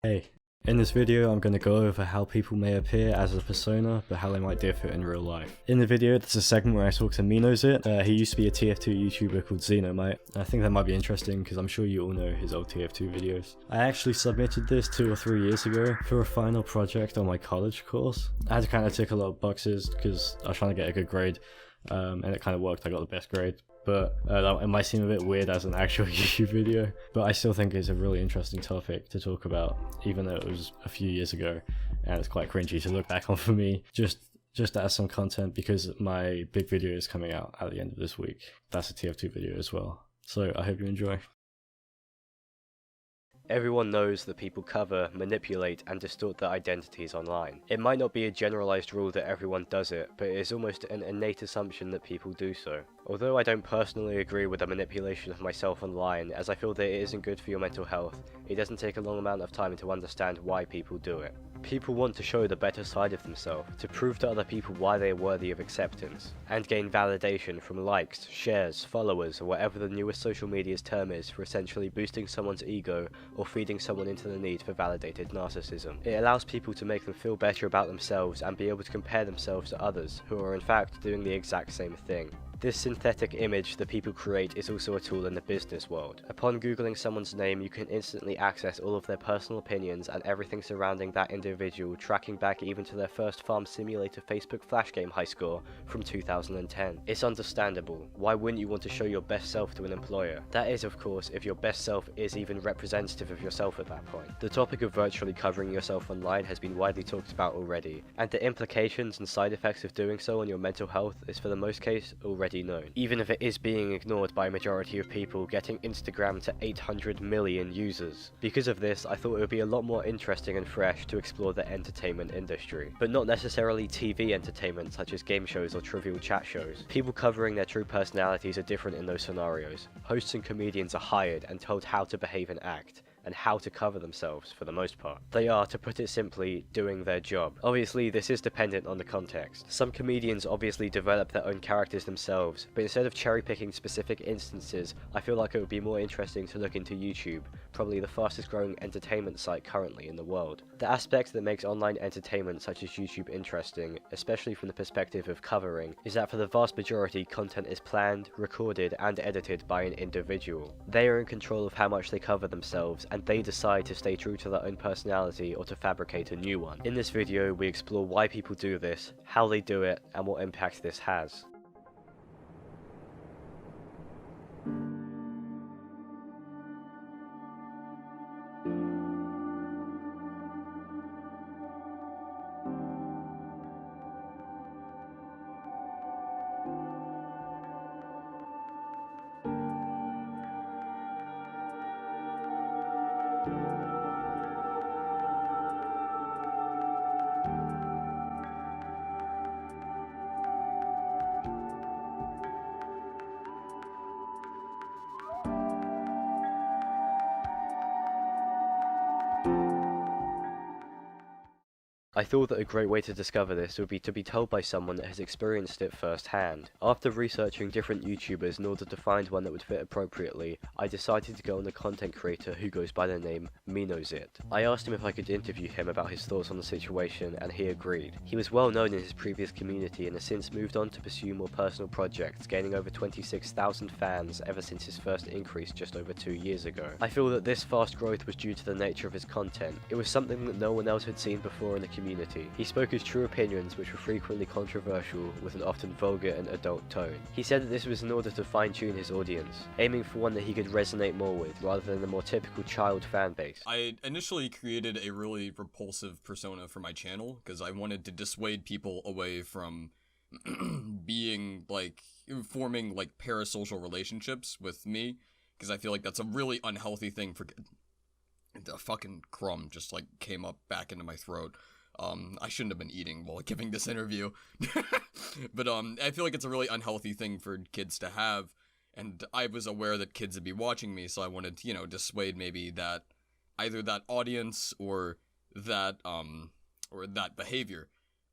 Hey, in this video I'm going to go over how people may appear as a persona, but how they might differ in real life. In the video, there's a segment where I talk to Menozit. He used to be a TF2 YouTuber called Xenomite. I think that might be interesting because I'm sure you all know his old TF2 videos. I actually submitted this 2 or 3 years ago for a final project on my college course. I had to kind of tick a lot of boxes because I was trying to get a good grade, and it kind of worked. I got the best grade. But it might seem a bit weird as an actual YouTube video, but I still think it's a really interesting topic to talk about, even though it was a few years ago, and it's quite cringy to look back on for me, just as some content, because my big video is coming out at the end of this week. That's a TF2 video as well, so I hope you enjoy. Everyone knows that people cover, manipulate, and distort their identities online. It might not be a generalized rule that everyone does it, but it is almost an innate assumption that people do so. Although I don't personally agree with the manipulation of myself online, as I feel that it isn't good for your mental health, it doesn't take a long amount of time to understand why people do it. People want to show the better side of themselves, to prove to other people why they are worthy of acceptance, and gain validation from likes, shares, followers, or whatever the newest social media's term is for essentially boosting someone's ego or feeding someone into the need for validated narcissism. It allows people to make them feel better about themselves and be able to compare themselves to others who are in fact doing the exact same thing. This synthetic image that people create is also a tool in the business world. Upon googling someone's name, you can instantly access all of their personal opinions and everything surrounding that individual, tracking back even to their first Farm Simulator Facebook Flash game high score from 2010. It's understandable. Why wouldn't you want to show your best self to an employer? That is, of course, if your best self is even representative of yourself at that point. The topic of virtually covering yourself online has been widely talked about already, and the implications and side effects of doing so on your mental health is for the most case already known, even if it is being ignored by a majority of people, getting Instagram to 800 million users. Because of this, I thought it would be a lot more interesting and fresh to explore the entertainment industry, but not necessarily TV entertainment such as game shows or trivial chat shows. People covering their true personalities are different in those scenarios. Hosts and comedians are hired and told how to behave and act, and how to cover themselves for the most part. They are, to put it simply, doing their job. Obviously, this is dependent on the context. Some comedians obviously develop their own characters themselves, but instead of cherry-picking specific instances, I feel like it would be more interesting to look into YouTube, probably the fastest growing entertainment site currently in the world. The aspect that makes online entertainment such as YouTube interesting, especially from the perspective of covering, is that for the vast majority, content is planned, recorded, and edited by an individual. They are in control of how much they cover themselves, and they decide to stay true to their own personality or to fabricate a new one. In this video, we explore why people do this, how they do it, and what impact this has. I thought that a great way to discover this would be to be told by someone that has experienced it firsthand. After researching different YouTubers in order to find one that would fit appropriately, I decided to go on a content creator who goes by the name Menozit. I asked him if I could interview him about his thoughts on the situation, and he agreed. He was well known in his previous community and has since moved on to pursue more personal projects, gaining over 26,000 fans ever since his first increase just over 2 years ago. I feel that this fast growth was due to the nature of his content. It was something that no one else had seen before in the community. He spoke his true opinions, which were frequently controversial, with an often vulgar and adult tone. He said that this was in order to fine-tune his audience, aiming for one that he could resonate more with, rather than the more typical child fan base. I initially created a really repulsive persona for my channel, because I wanted to dissuade people away from being, forming, parasocial relationships with me, because I feel like that's a really unhealthy thing for... The fucking crumb just, came up back into my throat. I shouldn't have been eating while giving this interview. But, I feel like it's a really unhealthy thing for kids to have, and I was aware that kids would be watching me, so I wanted to, dissuade maybe that, either that audience or that behavior.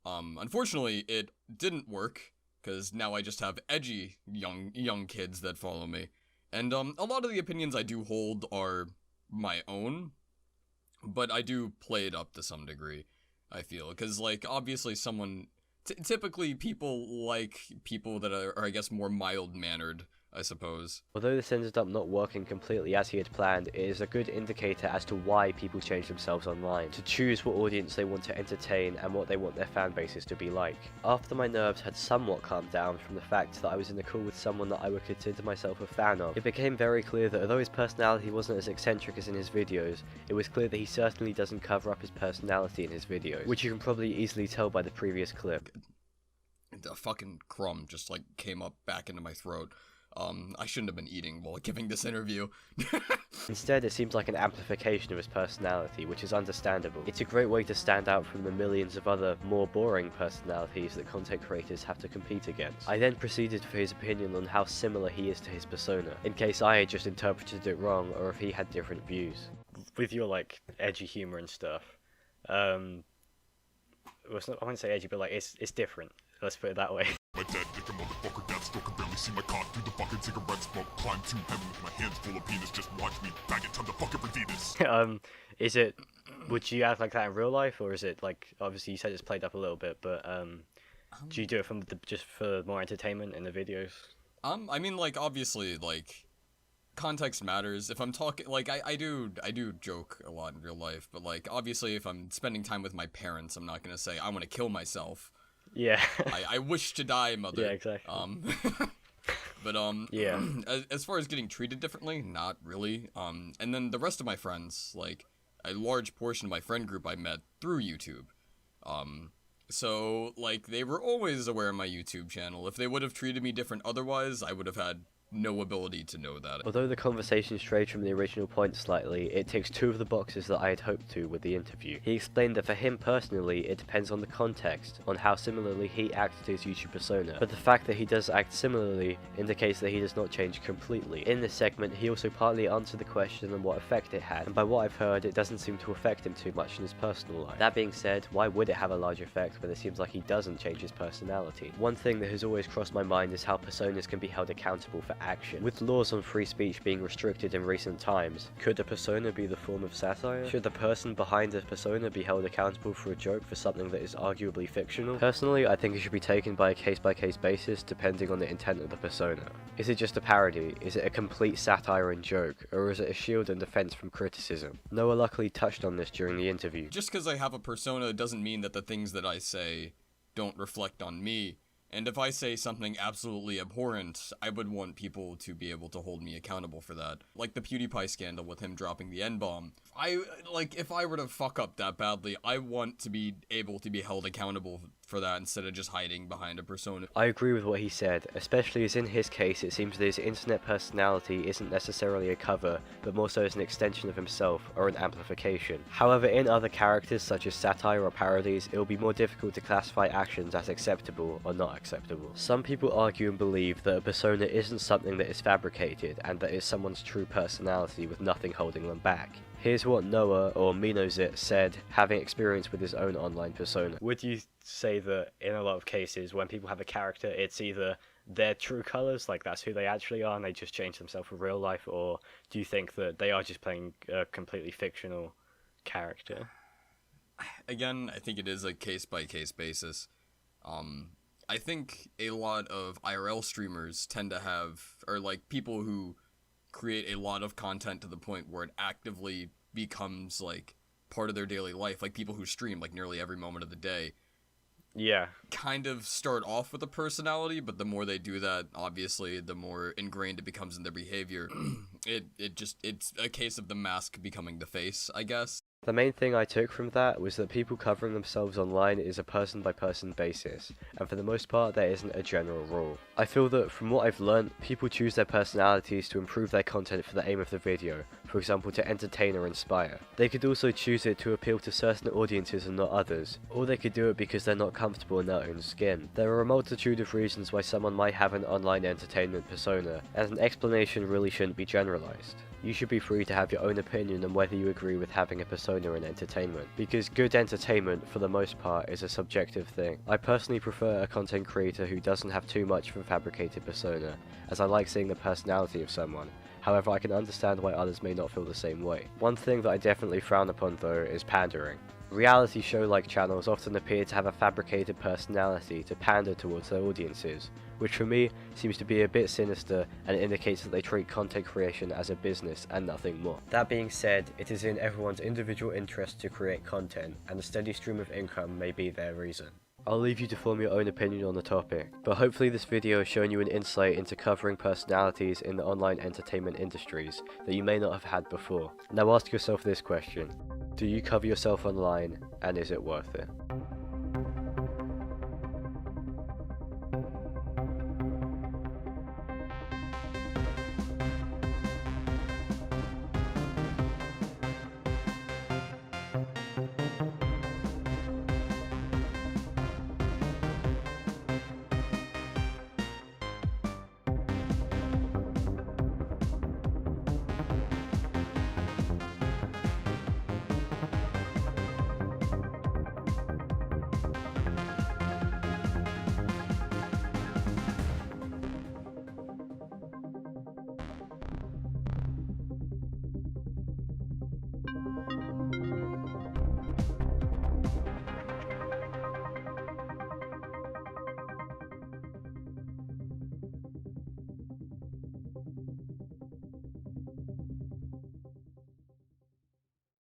Unfortunately, it didn't work, because now I just have edgy young kids that follow me. And, a lot of the opinions I do hold are my own, but I do play it up to some degree, I feel, because, like, obviously someone, typically people like people that are, I guess, more mild-mannered, I suppose. Although this ended up not working completely as he had planned, it is a good indicator as to why people change themselves online, to choose what audience they want to entertain and what they want their fan bases to be like. After my nerves had somewhat calmed down from the fact that I was in a call with someone that I would consider myself a fan of, it became very clear that although his personality wasn't as eccentric as in his videos, it was clear that he certainly doesn't cover up his personality in his videos, which you can probably easily tell by the previous clip. The fucking crumb just, like, came up back into my throat. I shouldn't have been eating while giving this interview. Instead, it seems like an amplification of his personality, which is understandable. It's a great way to stand out from the millions of other, more boring personalities that content creators have to compete against. I then proceeded for his opinion on how similar he is to his persona, in case I had just interpreted it wrong or if he had different views. With your, like, edgy humor and stuff, well, it's not, I wouldn't say edgy, but, like, it's different. Let's put it that way. My dead dick, a motherfucker that still can barely see my cock through the fucking cigarette smoke. Climb to heaven with my hands full of penis. Just watch me bag it. Time to fucking repeat this. Is it? Would you act like that in real life, or is it like? Obviously, you said it's played up a little bit, but do you do it just for more entertainment in the videos? I mean, like, obviously, like, context matters. If I'm talking, like, I do joke a lot in real life, but, like, obviously, if I'm spending time with my parents, I'm not gonna say I want to kill myself. Yeah. I wish to die, mother. Yeah, exactly. But yeah. As far as getting treated differently, not really. And then the rest of my friends, like, a large portion of my friend group I met through YouTube. So, like, they were always aware of my YouTube channel. If they would have treated me different otherwise, I would have had no ability to know that. Although the conversation strayed from the original point slightly, it ticks two of the boxes that I had hoped to with the interview. He explained that for him personally, it depends on the context, on how similarly he acts to his YouTube persona, but the fact that he does act similarly indicates that he does not change completely. In this segment, he also partly answered the question on what effect it had, and by what I've heard, it doesn't seem to affect him too much in his personal life. That being said, why would it have a large effect when it seems like he doesn't change his personality? One thing that has always crossed my mind is how personas can be held accountable for action. With laws on free speech being restricted in recent times, could a persona be the form of satire? Should the person behind the persona be held accountable for a joke for something that is arguably fictional? Personally, I think it should be taken by a case-by-case basis depending on the intent of the persona. Is it just a parody? Is it a complete satire and joke? Or is it a shield and defense from criticism? Noah luckily touched on this during the interview. Just because I have a persona doesn't mean that the things that I say don't reflect on me. And if I say something absolutely abhorrent, I would want people to be able to hold me accountable for that. Like the PewDiePie scandal with him dropping the N-bomb. If I were to fuck up that badly, I want to be able to be held accountable for that instead of just hiding behind a persona. I agree with what he said, especially as in his case it seems that his internet personality isn't necessarily a cover, but more so as an extension of himself, or an amplification. However, in other characters such as satire or parodies, it will be more difficult to classify actions as acceptable or not acceptable. Some people argue and believe that a persona isn't something that is fabricated, and that is someone's true personality with nothing holding them back. Here's what Noah, or Menozit, said, having experience with his own online persona. Would you say that in a lot of cases, when people have a character, it's either their true colours, like that's who they actually are, and they just change themselves for real life, or do you think that they are just playing a completely fictional character? Again, I think it is a case-by-case basis. I think a lot of IRL streamers tend to have, or like people who create a lot of content to the point where it actively becomes like part of their daily life, like people who stream like nearly every moment of the day. Yeah. Kind of start off with a personality, but the more they do that, obviously, the more ingrained it becomes in their behavior. It's a case of the mask becoming the face, I guess. The main thing I took from that was that people covering themselves online is a person-by-person basis, and for the most part there isn't a general rule. I feel that from what I've learnt, people choose their personalities to improve their content for the aim of the video, for example to entertain or inspire. They could also choose it to appeal to certain audiences and not others, or they could do it because they're not comfortable in their own skin. There are a multitude of reasons why someone might have an online entertainment persona, and an explanation really shouldn't be generalised. You should be free to have your own opinion on whether you agree with having a persona in entertainment, because good entertainment, for the most part, is a subjective thing. I personally prefer a content creator who doesn't have too much of a fabricated persona, as I like seeing the personality of someone. However, I can understand why others may not feel the same way. One thing that I definitely frown upon though is pandering. Reality show-like channels often appear to have a fabricated personality to pander towards their audiences, which for me seems to be a bit sinister and indicates that they treat content creation as a business and nothing more. That being said, it is in everyone's individual interest to create content, and a steady stream of income may be their reason. I'll leave you to form your own opinion on the topic, but hopefully this video has shown you an insight into covering personalities in the online entertainment industries that you may not have had before. Now ask yourself this question: do you cover yourself online, and is it worth it?